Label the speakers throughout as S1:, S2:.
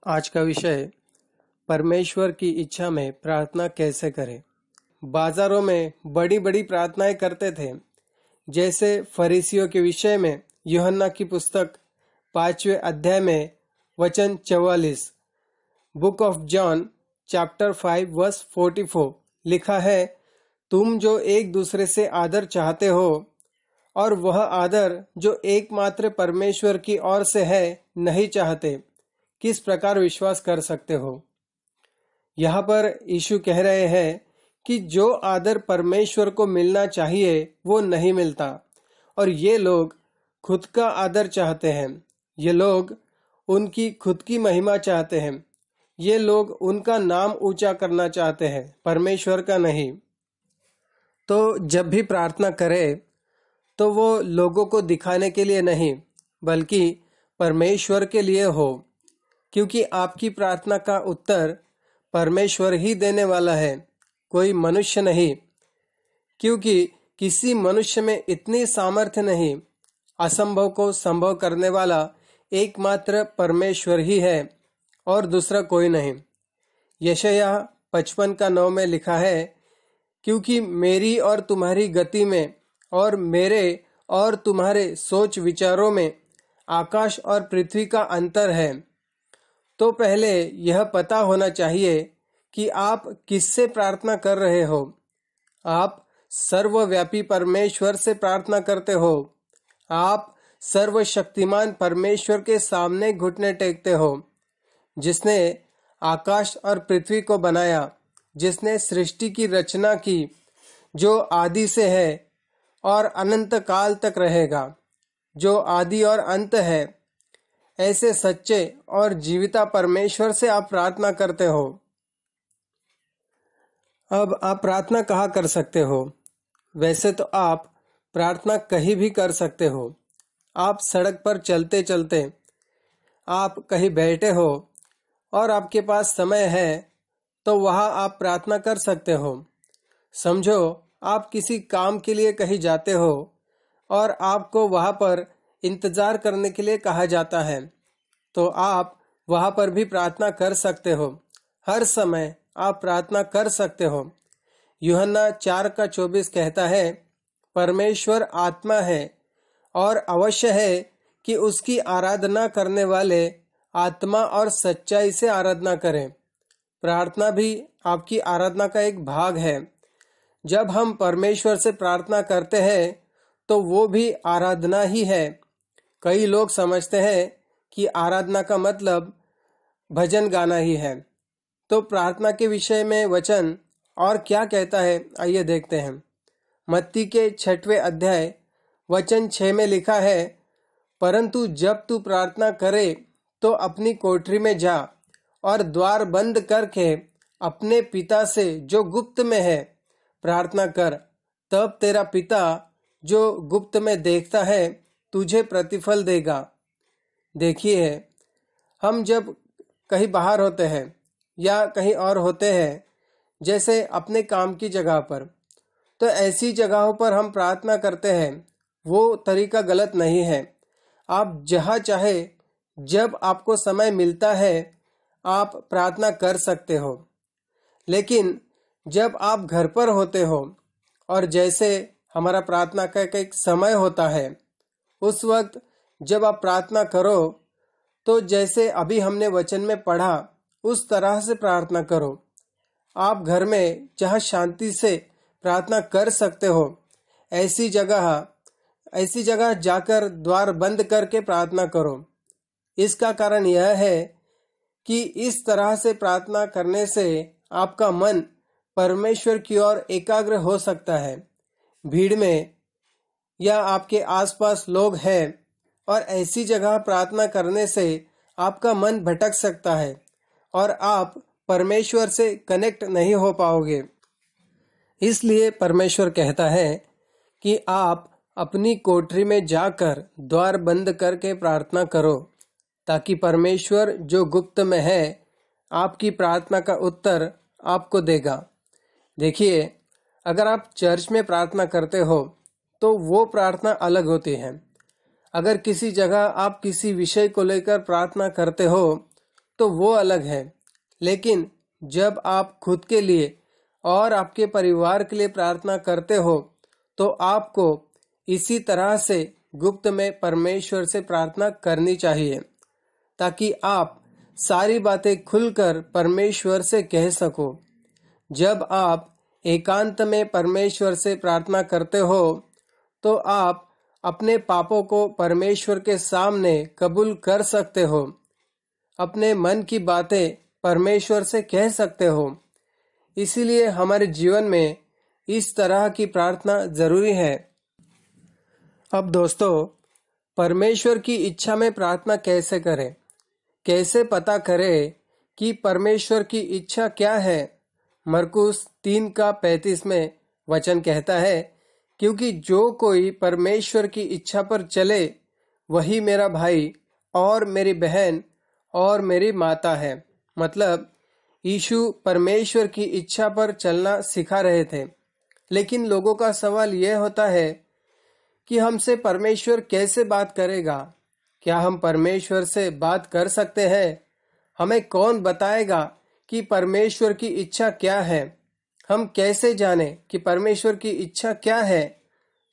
S1: आज का विषय परमेश्वर की इच्छा में प्रार्थना कैसे करें। बाजारों में बड़ी बड़ी प्रार्थनाएं करते थे, जैसे फरीसियों के विषय में यूहन्ना की पुस्तक 5वें अध्याय में वचन 44, book of John chapter 5 verse 44 लिखा है, तुम जो एक दूसरे से आदर चाहते हो और वह आदर जो एकमात्र परमेश्वर की ओर से है नहीं चाहते, किस प्रकार विश्वास कर सकते हो। यहाँ पर यीशु कह रहे हैं कि जो आदर परमेश्वर को मिलना चाहिए वो नहीं मिलता, और ये लोग खुद का आदर चाहते हैं, ये लोग उनकी खुद की महिमा चाहते हैं, ये लोग उनका नाम ऊंचा करना चाहते हैं, परमेश्वर का नहीं। तो जब भी प्रार्थना करें तो वो लोगों को दिखाने के लिए नहीं बल्कि परमेश्वर के लिए हो, क्योंकि आपकी प्रार्थना का उत्तर परमेश्वर ही देने वाला है, कोई मनुष्य नहीं। क्योंकि किसी मनुष्य में इतनी सामर्थ्य नहीं, असंभव को संभव करने वाला एकमात्र परमेश्वर ही है और दूसरा कोई नहीं। यशायाह 55:9 में लिखा है, क्योंकि मेरी और तुम्हारी गति में और मेरे और तुम्हारे सोच विचारों में आकाश और पृथ्वी का अंतर है। तो पहले यह पता होना चाहिए कि आप किससे प्रार्थना कर रहे हो। आप सर्वव्यापी परमेश्वर से प्रार्थना करते हो। आप सर्वशक्तिमान परमेश्वर के सामने घुटने टेकते हो, जिसने आकाश और पृथ्वी को बनाया, जिसने सृष्टि की रचना की, जो आदि से है और अनंत काल तक रहेगा, जो आदि और अंत है। ऐसे सच्चे और जीविता परमेश्वर से आप प्रार्थना करते हो। अब आप प्रार्थना कहाँ कर सकते हो? वैसे तो आप प्रार्थना कहीं भी कर सकते हो। आप सड़क पर चलते चलते, आप कहीं बैठे हो और आपके पास समय है तो वहाँ आप प्रार्थना कर सकते हो। समझो आप किसी काम के लिए कहीं जाते हो और आपको वहाँ पर इंतजार करने के लिए कहा जाता है, तो आप वहाँ पर भी प्रार्थना कर सकते हो। हर समय आप प्रार्थना कर सकते हो। यूहन्ना 4:24 कहता है, परमेश्वर आत्मा है और अवश्य है कि उसकी आराधना करने वाले आत्मा और सच्चाई से आराधना करें। प्रार्थना भी आपकी आराधना का एक भाग है। जब हम परमेश्वर से प्रार्थना करते हैं तो वो भी आराधना ही है। कई लोग समझते हैं कि आराधना का मतलब भजन गाना ही है। तो प्रार्थना के विषय में वचन और क्या कहता है, आइए देखते हैं। मत्ती के 6वें अध्याय वचन 6 में लिखा है, परंतु जब तू प्रार्थना करे तो अपनी कोठरी में जा और द्वार बंद करके अपने पिता से जो गुप्त में है प्रार्थना कर, तब तेरा पिता जो गुप्त में देखता है तुझे प्रतिफल देगा। देखिए, हम जब कहीं बाहर होते हैं या कहीं और होते हैं, जैसे अपने काम की जगह पर, तो ऐसी जगहों पर हम प्रार्थना करते हैं, वो तरीका गलत नहीं है। आप जहाँ चाहे जब आपको समय मिलता है आप प्रार्थना कर सकते हो। लेकिन जब आप घर पर होते हो और जैसे हमारा प्रार्थना का एक समय होता है, उस वक्त जब आप प्रार्थना करो तो जैसे अभी हमने वचन में पढ़ा उस तरह से प्रार्थना करो। आप घर में जहाँ शांति से प्रार्थना कर सकते हो, ऐसी जगह जाकर द्वार बंद करके प्रार्थना करो। इसका कारण यह है कि इस तरह से प्रार्थना करने से आपका मन परमेश्वर की ओर एकाग्र हो सकता है। भीड़ में या आपके आसपास लोग हैं और ऐसी जगह प्रार्थना करने से आपका मन भटक सकता है और आप परमेश्वर से कनेक्ट नहीं हो पाओगे। इसलिए परमेश्वर कहता है कि आप अपनी कोठरी में जाकर द्वार बंद करके प्रार्थना करो, ताकि परमेश्वर जो गुप्त में है आपकी प्रार्थना का उत्तर आपको देगा। देखिए, अगर आप चर्च में प्रार्थना करते हो तो वो प्रार्थना अलग होती है। अगर किसी जगह आप किसी विषय को लेकर प्रार्थना करते हो तो वो अलग है, लेकिन जब आप खुद के लिए और आपके परिवार के लिए प्रार्थना करते हो तो आपको इसी तरह से गुप्त में परमेश्वर से प्रार्थना करनी चाहिए, ताकि आप सारी बातें खुलकर परमेश्वर से कह सको। जब आप एकांत में परमेश्वर से प्रार्थना करते हो तो आप अपने पापों को परमेश्वर के सामने कबूल कर सकते हो, अपने मन की बातें परमेश्वर से कह सकते हो। इसीलिए हमारे जीवन में इस तरह की प्रार्थना जरूरी है। अब दोस्तों, परमेश्वर की इच्छा में प्रार्थना कैसे करें? कैसे पता करें कि परमेश्वर की इच्छा क्या है? मरकुस 3:35 में वचन कहता है, क्योंकि जो कोई परमेश्वर की इच्छा पर चले वही मेरा भाई और मेरी बहन और मेरी माता है। मतलब यीशु परमेश्वर की इच्छा पर चलना सिखा रहे थे। लेकिन लोगों का सवाल यह होता है कि हमसे परमेश्वर कैसे बात करेगा? क्या हम परमेश्वर से बात कर सकते हैं? हमें कौन बताएगा कि परमेश्वर की इच्छा क्या है? हम कैसे जाने कि परमेश्वर की इच्छा क्या है?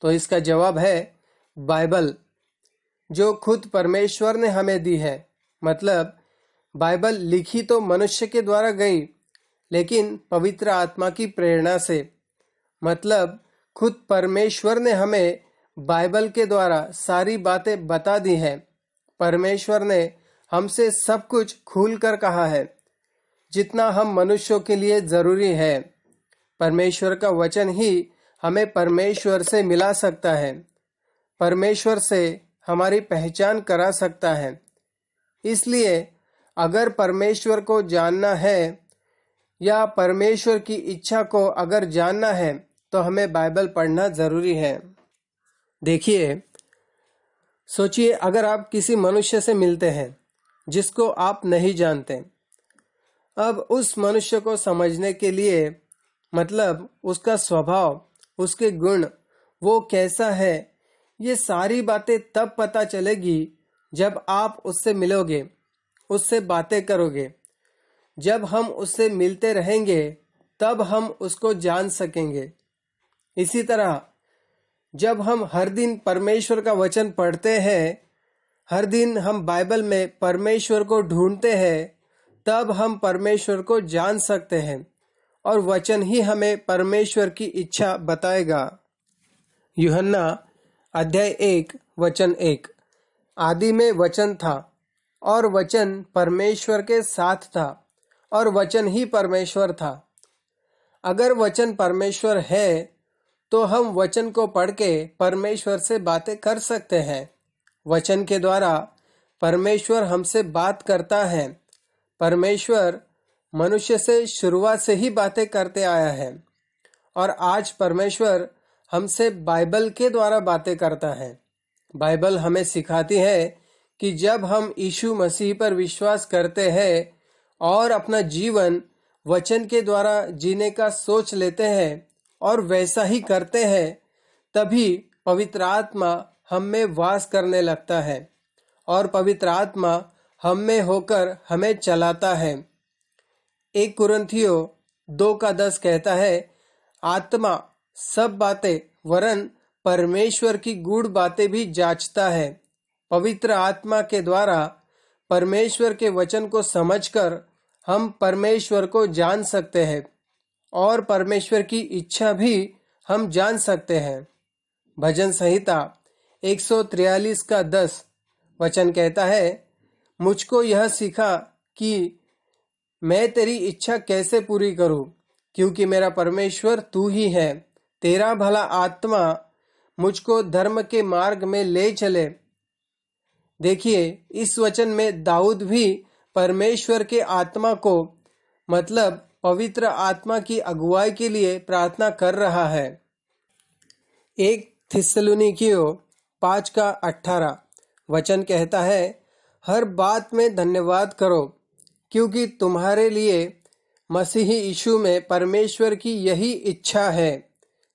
S1: तो इसका जवाब है बाइबल, जो खुद परमेश्वर ने हमें दी है। मतलब बाइबल लिखी तो मनुष्य के द्वारा गई, लेकिन पवित्र आत्मा की प्रेरणा से। मतलब खुद परमेश्वर ने हमें बाइबल के द्वारा सारी बातें बता दी हैं। परमेश्वर ने हमसे सब कुछ खुलकर कहा है, जितना हम मनुष्यों के लिए जरूरी है। परमेश्वर का वचन ही हमें परमेश्वर से मिला सकता है, परमेश्वर से हमारी पहचान करा सकता है। इसलिए अगर परमेश्वर को जानना है या परमेश्वर की इच्छा को अगर जानना है तो हमें बाइबल पढ़ना जरूरी है। देखिए, सोचिए, अगर आप किसी मनुष्य से मिलते हैं जिसको आप नहीं जानते, अब उस मनुष्य को समझने के लिए, मतलब उसका स्वभाव, उसके गुण, वो कैसा है, ये सारी बातें तब पता चलेगी जब आप उससे मिलोगे, उससे बातें करोगे। जब हम उससे मिलते रहेंगे तब हम उसको जान सकेंगे। इसी तरह जब हम हर दिन परमेश्वर का वचन पढ़ते हैं, हर दिन हम बाइबल में परमेश्वर को ढूंढते हैं, तब हम परमेश्वर को जान सकते हैं और वचन ही हमें परमेश्वर की इच्छा बताएगा। यूहन्ना अध्याय 1 वचन 1, आदि में वचन था और वचन परमेश्वर के साथ था और वचन ही परमेश्वर था। अगर वचन परमेश्वर है तो हम वचन को पढ़ के परमेश्वर से बातें कर सकते हैं। वचन के द्वारा परमेश्वर हमसे बात करता है। परमेश्वर मनुष्य से शुरुआत से ही बातें करते आया है और आज परमेश्वर हमसे बाइबल के द्वारा बातें करता है। बाइबल हमें सिखाती है कि जब हम यीशु मसीह पर विश्वास करते हैं और अपना जीवन वचन के द्वारा जीने का सोच लेते हैं और वैसा ही करते हैं, तभी पवित्र आत्मा हम में वास करने लगता है और पवित्र आत्मा हम में होकर हमें चलाता है। 1 कुरिन्थियों 2:10 कहता है, आत्मा सब बातें वरन परमेश्वर की गूढ़ बातें भी जांचता है। पवित्र आत्मा के द्वारा परमेश्वर के वचन को समझकर हम परमेश्वर को जान सकते हैं और परमेश्वर की इच्छा भी हम जान सकते हैं। भजन संहिता 143:10 वचन कहता है, मुझको यह सीखा कि मैं तेरी इच्छा कैसे पूरी करूं, क्योंकि मेरा परमेश्वर तू ही है। तेरा भला आत्मा मुझको धर्म के मार्ग में ले चले। देखिए, इस वचन में दाऊद भी परमेश्वर के आत्मा को, मतलब पवित्र आत्मा की अगुवाई के लिए प्रार्थना कर रहा है। 1 थिस्सलुनीकियों 5:18 वचन कहता है, हर बात में धन्यवाद करो, क्योंकि तुम्हारे लिए मसीही यीशु में परमेश्वर की यही इच्छा है।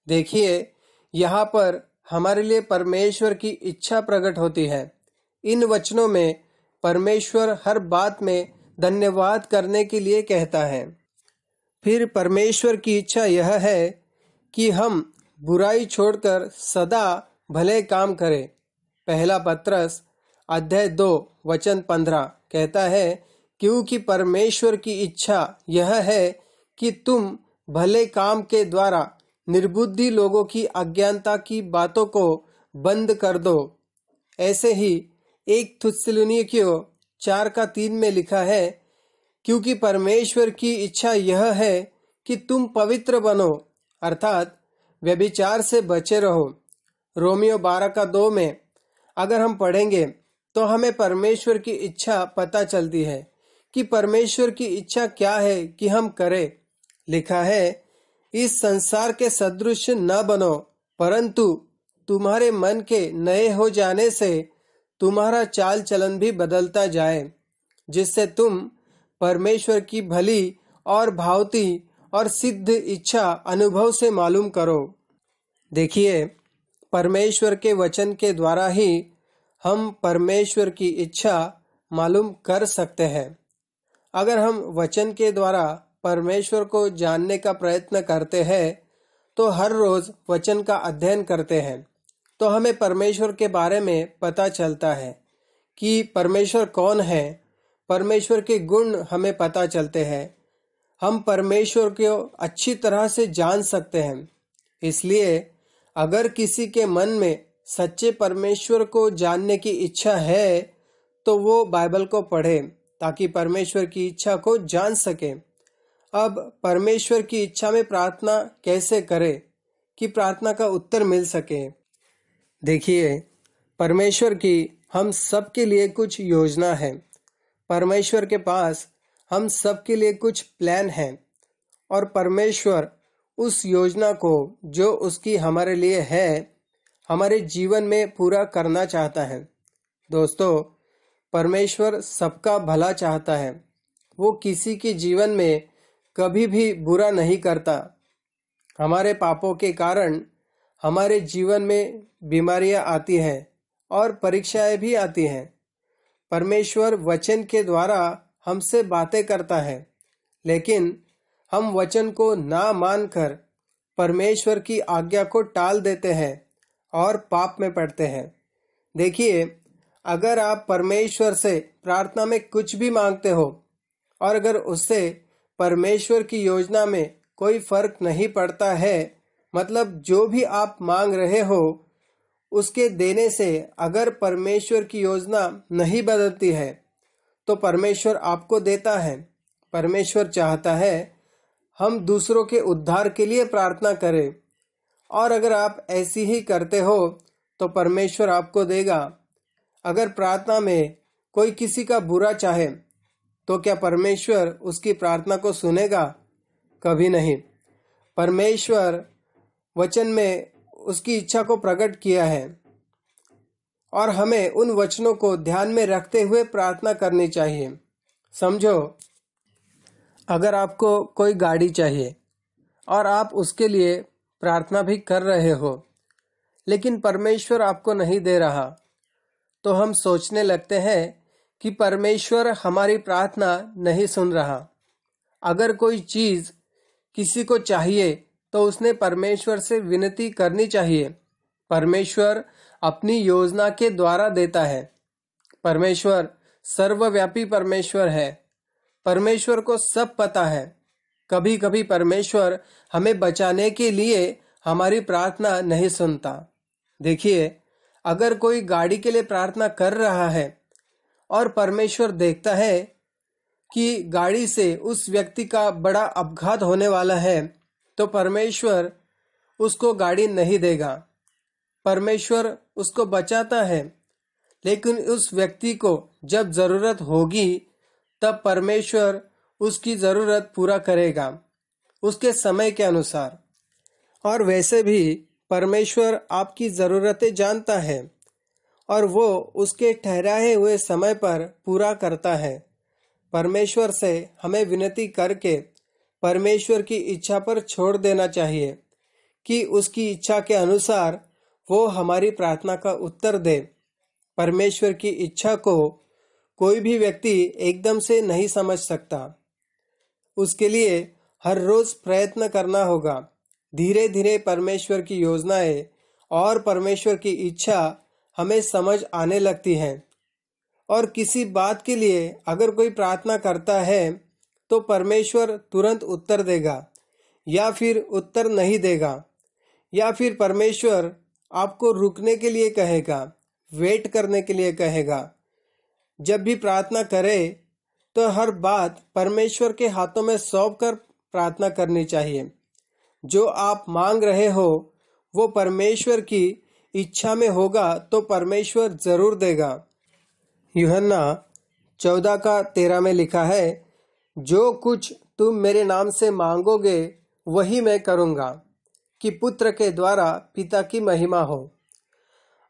S1: देखिए, यहाँ पर हमारे लिए परमेश्वर की इच्छा प्रकट होती है। इन वचनों में परमेश्वर हर बात में धन्यवाद करने के लिए कहता है। फिर परमेश्वर की इच्छा यह है कि हम बुराई छोड़कर सदा भले काम करें। पहला पत्रस अध्याय 2 वचन 15 कहता है, क्योंकि परमेश्वर की इच्छा यह है कि तुम भले काम के द्वारा निर्बुद्धि लोगों की अज्ञानता की बातों को बंद कर दो। ऐसे ही 1 थिस्सलुनीकियों 4:3 में लिखा है, क्योंकि परमेश्वर की इच्छा यह है कि तुम पवित्र बनो, अर्थात व्यभिचार से बचे रहो। रोमियो 12:2 में अगर हम पढ़ेंगे तो हमें परमेश्वर की इच्छा पता चलती है कि परमेश्वर की इच्छा क्या है कि हम करें। लिखा है, इस संसार के सदृश न बनो, परंतु तुम्हारे मन के नए हो जाने से तुम्हारा चाल चलन भी बदलता जाए, जिससे तुम परमेश्वर की भली और भावती और सिद्ध इच्छा अनुभव से मालूम करो। देखिए, परमेश्वर के वचन के द्वारा ही हम परमेश्वर की इच्छा मालूम कर सकते हैं। अगर हम वचन के द्वारा परमेश्वर को जानने का प्रयत्न करते हैं तो हर रोज वचन का अध्ययन करते हैं तो हमें परमेश्वर के बारे में पता चलता है कि परमेश्वर कौन है। परमेश्वर के गुण हमें पता चलते हैं। हम परमेश्वर को अच्छी तरह से जान सकते हैं। इसलिए अगर किसी के मन में सच्चे परमेश्वर को जानने की इच्छा है तो वो बाइबल को पढ़े ताकि परमेश्वर की इच्छा को जान सके। अब परमेश्वर की इच्छा में प्रार्थना कैसे करें कि प्रार्थना का उत्तर मिल सके। देखिए, परमेश्वर की हम सब के लिए कुछ योजना है। परमेश्वर के पास हम सब के लिए कुछ प्लान है और परमेश्वर उस योजना को जो उसकी हमारे लिए है हमारे जीवन में पूरा करना चाहता है। दोस्तों, परमेश्वर सबका भला चाहता है। वो किसी के जीवन में कभी भी बुरा नहीं करता। हमारे पापों के कारण हमारे जीवन में बीमारियां आती हैं और परीक्षाएं भी आती हैं। परमेश्वर वचन के द्वारा हमसे बातें करता है, लेकिन हम वचन को ना मानकर परमेश्वर की आज्ञा को टाल देते हैं और पाप में पड़ते हैं। देखिए, अगर आप परमेश्वर से प्रार्थना में कुछ भी मांगते हो और अगर उससे परमेश्वर की योजना में कोई फर्क नहीं पड़ता है, मतलब जो भी आप मांग रहे हो उसके देने से अगर परमेश्वर की योजना नहीं बदलती है तो परमेश्वर आपको देता है। परमेश्वर चाहता है हम दूसरों के उद्धार के लिए प्रार्थना करें और अगर आप ऐसी ही करते हो तो परमेश्वर आपको देगा। अगर प्रार्थना में कोई किसी का बुरा चाहे तो क्या परमेश्वर उसकी प्रार्थना को सुनेगा? कभी नहीं। परमेश्वर वचन में उसकी इच्छा को प्रकट किया है और हमें उन वचनों को ध्यान में रखते हुए प्रार्थना करनी चाहिए। समझो, अगर आपको कोई गाड़ी चाहिए और आप उसके लिए प्रार्थना भी कर रहे हो लेकिन परमेश्वर आपको नहीं दे रहा, तो हम सोचने लगते हैं कि परमेश्वर हमारी प्रार्थना नहीं सुन रहा। अगर कोई चीज़ किसी को चाहिए तो उसने परमेश्वर से विनती करनी चाहिए। परमेश्वर अपनी योजना के द्वारा देता है। परमेश्वर सर्वव्यापी परमेश्वर है। परमेश्वर को सब पता है। कभी कभी परमेश्वर हमें बचाने के लिए हमारी प्रार्थना नहीं सुनता। देखिए, अगर कोई गाड़ी के लिए प्रार्थना कर रहा है और परमेश्वर देखता है कि गाड़ी से उस व्यक्ति का बड़ा अपघात होने वाला है तो परमेश्वर उसको गाड़ी नहीं देगा। परमेश्वर उसको बचाता है, लेकिन उस व्यक्ति को जब जरूरत होगी तब परमेश्वर उसकी जरूरत पूरा करेगा उसके समय के अनुसार। और वैसे भी परमेश्वर आपकी ज़रूरतें जानता है और वो उसके ठहराए हुए समय पर पूरा करता है। परमेश्वर से हमें विनती करके परमेश्वर की इच्छा पर छोड़ देना चाहिए कि उसकी इच्छा के अनुसार वो हमारी प्रार्थना का उत्तर दे। परमेश्वर की इच्छा को कोई भी व्यक्ति एकदम से नहीं समझ सकता। उसके लिए हर रोज प्रयत्न करना होगा। धीरे धीरे परमेश्वर की योजनाएं और परमेश्वर की इच्छा हमें समझ आने लगती है। और किसी बात के लिए अगर कोई प्रार्थना करता है तो परमेश्वर तुरंत उत्तर देगा या फिर उत्तर नहीं देगा, या फिर परमेश्वर आपको रुकने के लिए कहेगा, वेट करने के लिए कहेगा। जब भी प्रार्थना करें तो हर बात परमेश्वर के हाथों में सौंप कर प्रार्थना करनी चाहिए। जो आप मांग रहे हो वो परमेश्वर की इच्छा में होगा तो परमेश्वर जरूर देगा। यूहन्ना 14:13 में लिखा है, जो कुछ तुम मेरे नाम से मांगोगे वही मैं करूँगा, कि पुत्र के द्वारा पिता की महिमा हो।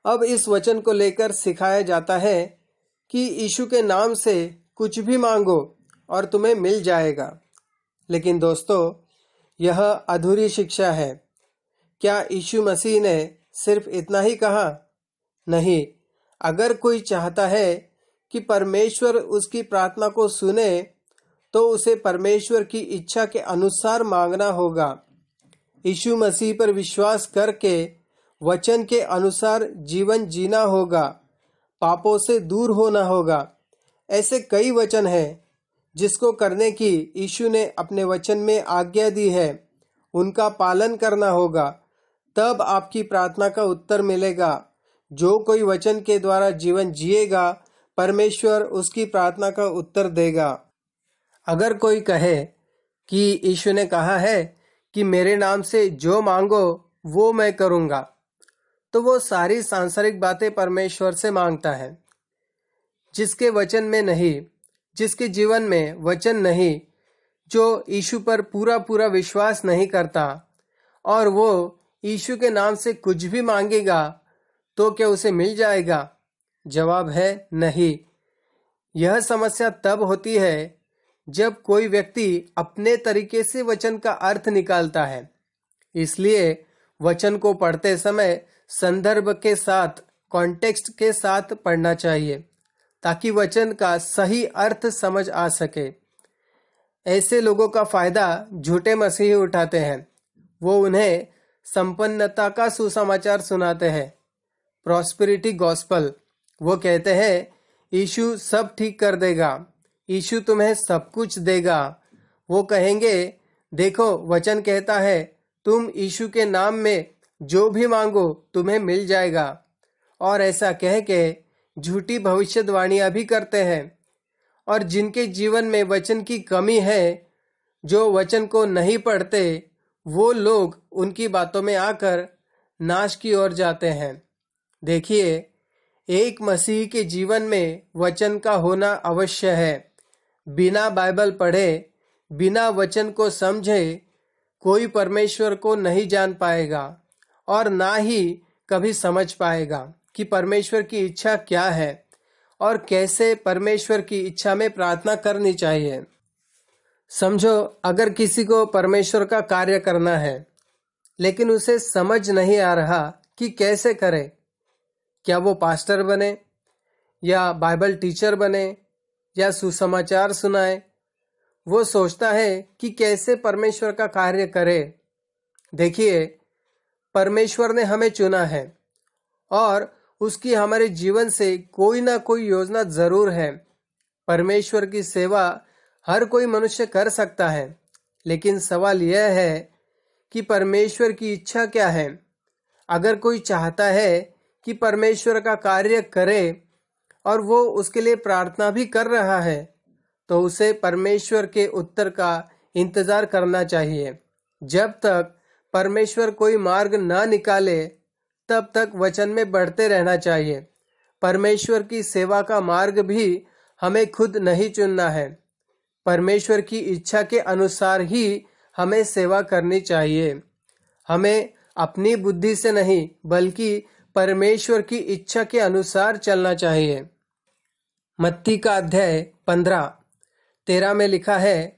S1: अब इस वचन को लेकर सिखाया जाता है कि यीशु के नाम से कुछ भी मांगो और तुम्हें मिल जाएगा। लेकिन दोस्तों, यह अधूरी शिक्षा है। क्या यीशु मसीह ने सिर्फ इतना ही कहा? नहीं। अगर कोई चाहता है कि परमेश्वर उसकी प्रार्थना को सुने तो उसे परमेश्वर की इच्छा के अनुसार मांगना होगा। यीशु मसीह पर विश्वास करके वचन के अनुसार जीवन जीना होगा, पापों से दूर होना होगा। ऐसे कई वचन हैं जिसको करने की यीशु ने अपने वचन में आज्ञा दी है, उनका पालन करना होगा, तब आपकी प्रार्थना का उत्तर मिलेगा। जो कोई वचन के द्वारा जीवन जिएगा, परमेश्वर उसकी प्रार्थना का उत्तर देगा। अगर कोई कहे कि यीशु ने कहा है कि मेरे नाम से जो मांगो वो मैं करूँगा, तो वो सारी सांसारिक बातें परमेश्वर से मांगता है। जिसके वचन में नहीं, जिसके जीवन में वचन नहीं, जो यीशु पर पूरा पूरा विश्वास नहीं करता और वो यीशु के नाम से कुछ भी मांगेगा तो क्या उसे मिल जाएगा? जवाब है नहीं। यह समस्या तब होती है जब कोई व्यक्ति अपने तरीके से वचन का अर्थ निकालता है। इसलिए वचन को पढ़ते समय संदर्भ के साथ, कॉन्टेक्स्ट के साथ पढ़ना चाहिए ताकि वचन का सही अर्थ समझ आ सके। ऐसे लोगों का फायदा झूठे मसीही उठाते हैं। वो उन्हें संपन्नता का सुसमाचार सुनाते हैं, प्रॉस्पेरिटी गॉस्पल। वो कहते हैं यीशु सब ठीक कर देगा, यीशु तुम्हें सब कुछ देगा। वो कहेंगे देखो वचन कहता है तुम यीशु के नाम में जो भी मांगो तुम्हें मिल जाएगा। और ऐसा कह के झूठी भविष्यवाणियां भी करते हैं। और जिनके जीवन में वचन की कमी है, जो वचन को नहीं पढ़ते, वो लोग उनकी बातों में आकर नाश की ओर जाते हैं। देखिए, एक मसीही के जीवन में वचन का होना अवश्य है। बिना बाइबल पढ़े, बिना वचन को समझे कोई परमेश्वर को नहीं जान पाएगा और ना ही कभी समझ पाएगा कि परमेश्वर की इच्छा क्या है और कैसे परमेश्वर की इच्छा में प्रार्थना करनी चाहिए। समझो, अगर किसी को परमेश्वर का कार्य करना है लेकिन उसे समझ नहीं आ रहा कि कैसे करे, क्या वो पास्टर बने या बाइबल टीचर बने या सुसमाचार सुनाए। वो सोचता है कि कैसे परमेश्वर का कार्य करे। देखिए, परमेश्वर ने हमें चुना है और उसकी हमारे जीवन से कोई ना कोई योजना जरूर है। परमेश्वर की सेवा हर कोई मनुष्य कर सकता है, लेकिन सवाल यह है कि परमेश्वर की इच्छा क्या है। अगर कोई चाहता है कि परमेश्वर का कार्य करे और वो उसके लिए प्रार्थना भी कर रहा है, तो उसे परमेश्वर के उत्तर का इंतजार करना चाहिए। जब तक परमेश्वर कोई मार्ग ना निकाले, तब तक वचन में बढ़ते रहना चाहिए। परमेश्वर की सेवा का मार्ग भी हमें खुद नहीं चुनना है। परमेश्वर की इच्छा के अनुसार ही हमें सेवा करनी चाहिए। हमें अपनी बुद्धि से नहीं, बल्कि परमेश्वर की इच्छा के अनुसार चलना चाहिए। मत्ती का अध्याय 15:13 में लिखा है,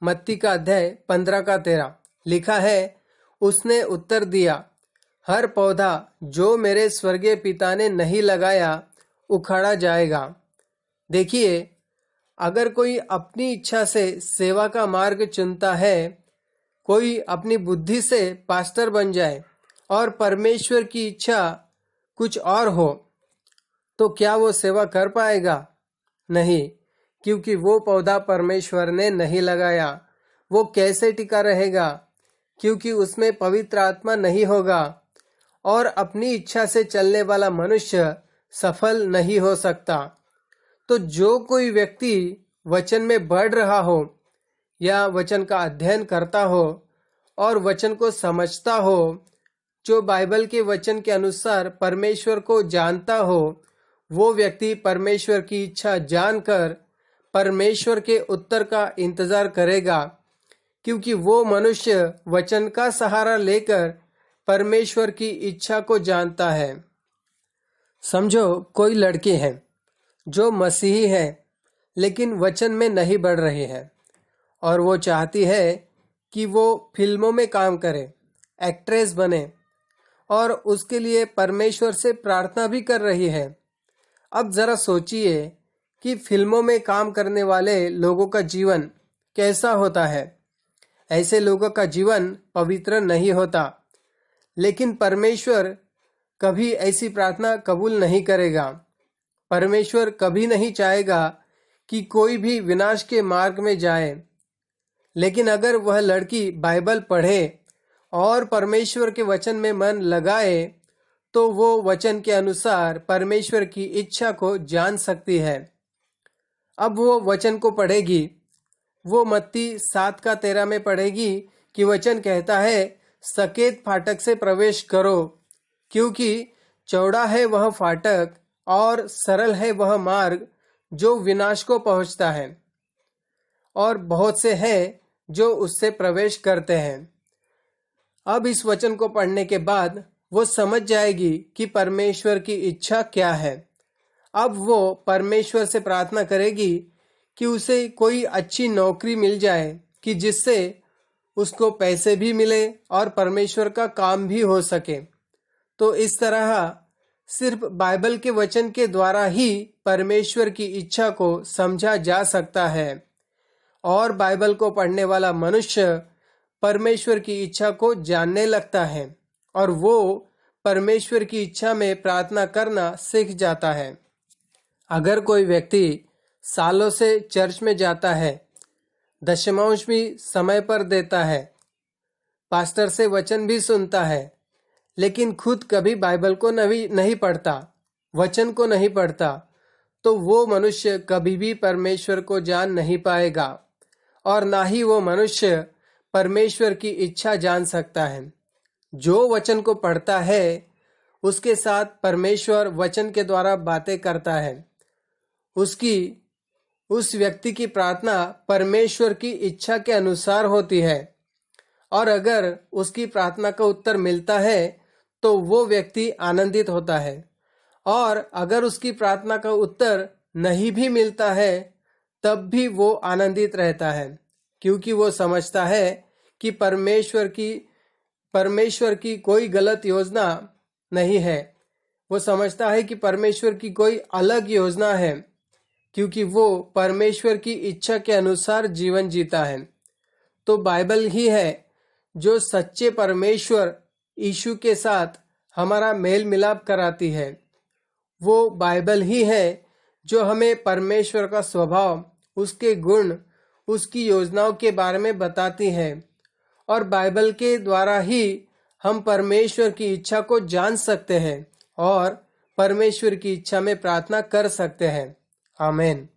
S1: मत्ती का अध्याय 15:13 लिखा है, उसने उत्तर दिया, हर पौधा जो मेरे स्वर्गीय पिता ने नहीं लगाया उखाड़ा जाएगा। देखिए, अगर कोई अपनी इच्छा से सेवा का मार्ग चुनता है, कोई अपनी बुद्धि से पास्टर बन जाए और परमेश्वर की इच्छा कुछ और हो, तो क्या वो सेवा कर पाएगा? नहीं, क्योंकि वो पौधा परमेश्वर ने नहीं लगाया। वो कैसे टिका रहेगा? क्योंकि उसमें पवित्र आत्मा नहीं होगा, और अपनी इच्छा से चलने वाला मनुष्य सफल नहीं हो सकता। तो जो कोई व्यक्ति वचन में बढ़ रहा हो या वचन का अध्ययन करता हो और वचन को समझता हो, जो बाइबल के वचन के अनुसार परमेश्वर को जानता हो, वो व्यक्ति परमेश्वर की इच्छा जानकर परमेश्वर के उत्तर का इंतजार करेगा, क्योंकि वो मनुष्य वचन का सहारा लेकर परमेश्वर की इच्छा को जानता है। समझो, कोई लड़की है जो मसीही है लेकिन वचन में नहीं बढ़ रही है, और वो चाहती है कि वो फिल्मों में काम करे, एक्ट्रेस बने, और उसके लिए परमेश्वर से प्रार्थना भी कर रही है। अब जरा सोचिए कि फिल्मों में काम करने वाले लोगों का जीवन कैसा होता है। ऐसे लोगों का जीवन पवित्र नहीं होता, लेकिन परमेश्वर कभी ऐसी प्रार्थना कबूल नहीं करेगा। परमेश्वर कभी नहीं चाहेगा कि कोई भी विनाश के मार्ग में जाए। लेकिन अगर वह लड़की बाइबल पढ़े और परमेश्वर के वचन में मन लगाए, तो वो वचन के अनुसार परमेश्वर की इच्छा को जान सकती है। अब वो वचन को पढ़ेगी। वो मत्ती 7:13 में पढ़ेगी कि वचन कहता है, सकेत फाटक से प्रवेश करो, क्योंकि चौड़ा है वह फाटक और सरल है वह मार्ग जो विनाश को पहुंचता है, और बहुत से हैं जो उससे प्रवेश करते हैं। अब इस वचन को पढ़ने के बाद वो समझ जाएगी कि परमेश्वर की इच्छा क्या है। अब वो परमेश्वर से प्रार्थना करेगी कि उसे कोई अच्छी नौकरी मिल जाए, कि जिससे उसको पैसे भी मिले और परमेश्वर का काम भी हो सके। तो इस तरह सिर्फ बाइबल के वचन के द्वारा ही परमेश्वर की इच्छा को समझा जा सकता है, और बाइबल को पढ़ने वाला मनुष्य परमेश्वर की इच्छा को जानने लगता है, और वो परमेश्वर की इच्छा में प्रार्थना करना सीख जाता है। अगर कोई व्यक्ति सालों से चर्च में जाता है, दशमांश भी समय पर देता है, पास्टर से वचन भी सुनता है, लेकिन खुद कभी बाइबल को नहीं पढ़ता, वचन को नहीं पढ़ता, तो वो मनुष्य कभी भी परमेश्वर को जान नहीं पाएगा, और ना ही वो मनुष्य परमेश्वर की इच्छा जान सकता है। जो वचन को पढ़ता है, उसके साथ परमेश्वर वचन के द्वारा बातें करता है। उस व्यक्ति की प्रार्थना परमेश्वर की इच्छा के अनुसार होती है, और अगर उसकी प्रार्थना का उत्तर मिलता है तो वो व्यक्ति आनंदित होता है, और अगर उसकी प्रार्थना का उत्तर नहीं भी मिलता है तब भी वो आनंदित रहता है, क्योंकि वो समझता है कि परमेश्वर की कोई गलत योजना नहीं है। वो समझता है कि परमेश्वर की कोई अलग योजना है, क्योंकि वो परमेश्वर की इच्छा के अनुसार जीवन जीता है। तो बाइबल ही है जो सच्चे परमेश्वर यीशु के साथ हमारा मेल मिलाप कराती है। वो बाइबल ही है जो हमें परमेश्वर का स्वभाव, उसके गुण, उसकी योजनाओं के बारे में बताती है, और बाइबल के द्वारा ही हम परमेश्वर की इच्छा को जान सकते हैं और परमेश्वर की इच्छा में प्रार्थना कर सकते हैं। आमीन।